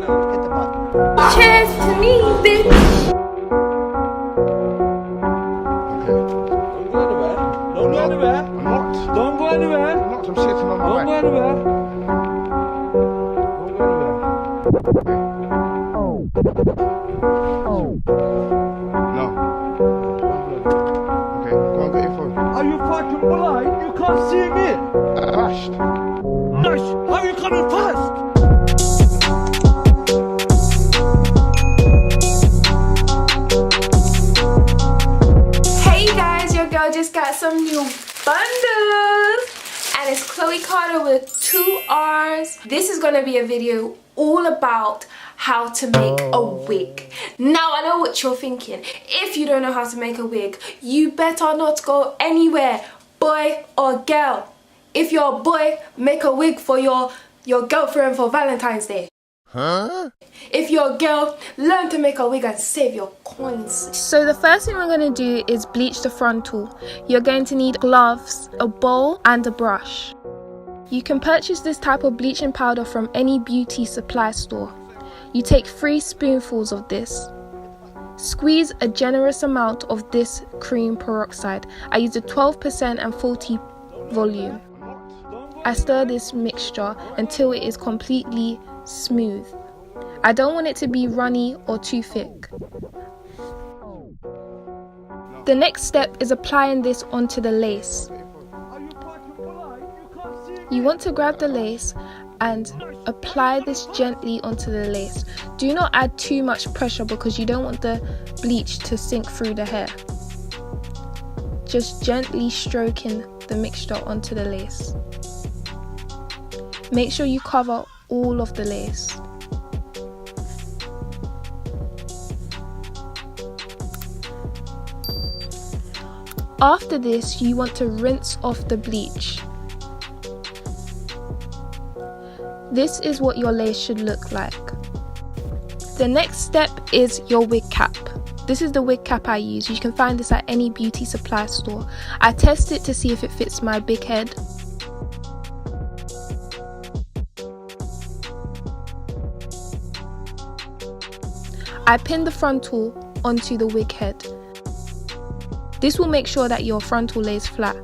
Hit the button. Cheers to me, bitch. Don't go anywhere. I'm not. Don't go anywhere. I'm not. I'm sitting on my Don't go back. anywhere. Don't go anywhere. No. Okay, go on, get your phone. Are you fucking blind? You can't see me. Crashed. Gosh, how are you coming fast? Hey guys, your girl just got some new bundles. And it's Chloe Carter with 2 R's. This is gonna be a video all about how to make a wig. Now I know what you're thinking. If you don't know how to make a wig, you better not go anywhere, boy or girl. If you're a boy, make a wig for your girlfriend for Valentine's Day. Huh? If you're a girl, learn to make a wig and save your coins. So the first thing we're going to do is bleach the frontal. You're going to need gloves, a bowl and a brush. You can purchase this type of bleaching powder from any beauty supply store. You take 3 spoonfuls of this. Squeeze a generous amount of this cream peroxide. I used a 12% and 40 volume. I stir this mixture until it is completely smooth. I don't want it to be runny or too thick. The next step is applying this onto the lace. You want to grab the lace and apply this gently onto the lace. Do not add too much pressure because you don't want the bleach to sink through the hair. Just gently stroking the mixture onto the lace. Make sure you cover all of the lace. After this, you want to rinse off the bleach. This is what your lace should look like. The next step is your wig cap. This is the wig cap I use. You can find this at any beauty supply store. I test it to see if it fits my big head. I pin the frontal onto the wig head. This will make sure that your frontal lays flat.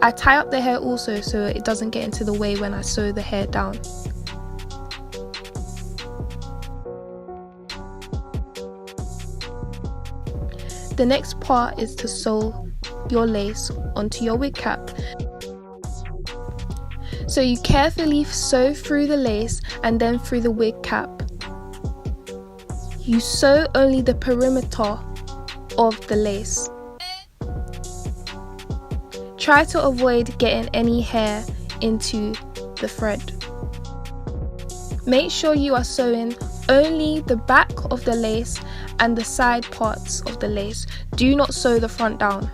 I tie up the hair also so it doesn't get into the way when I sew the hair down. The next part is to sew your lace onto your wig cap. So you carefully sew through the lace and then through the wig cap. You sew only the perimeter of the lace. Try to avoid getting any hair into the thread. Make sure you are sewing only the back of the lace and the side parts of the lace. Do not sew the front down.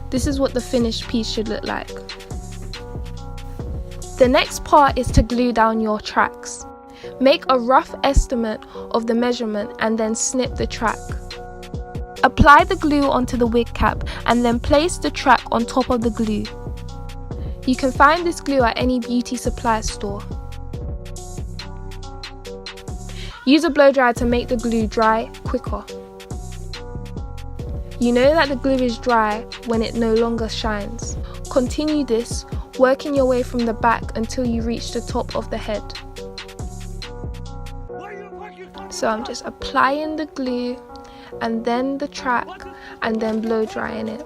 This is what the finished piece should look like. The next part is to glue down your tracks. Make a rough estimate of the measurement and then snip the track. Apply the glue onto the wig cap and then place the track on top of the glue. You can find this glue at any beauty supply store. Use a blow dryer to make the glue dry quicker. You know that the glue is dry when it no longer shines. Continue this, working your way from the back until you reach the top of the head. So I'm just applying the glue and then the track and then blow drying it.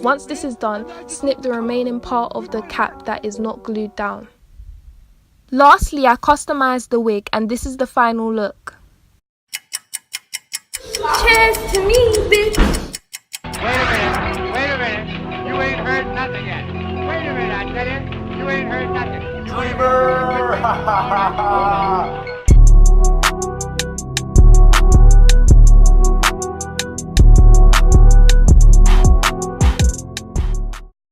Once this is done, snip the remaining part of the cap that is not glued down. Lastly, I customized the wig and this is the final look. Cheers to me, bitch! Wait a minute, you ain't heard nothing yet. Wait a minute, I tell you, you ain't heard nothing. Dreamer!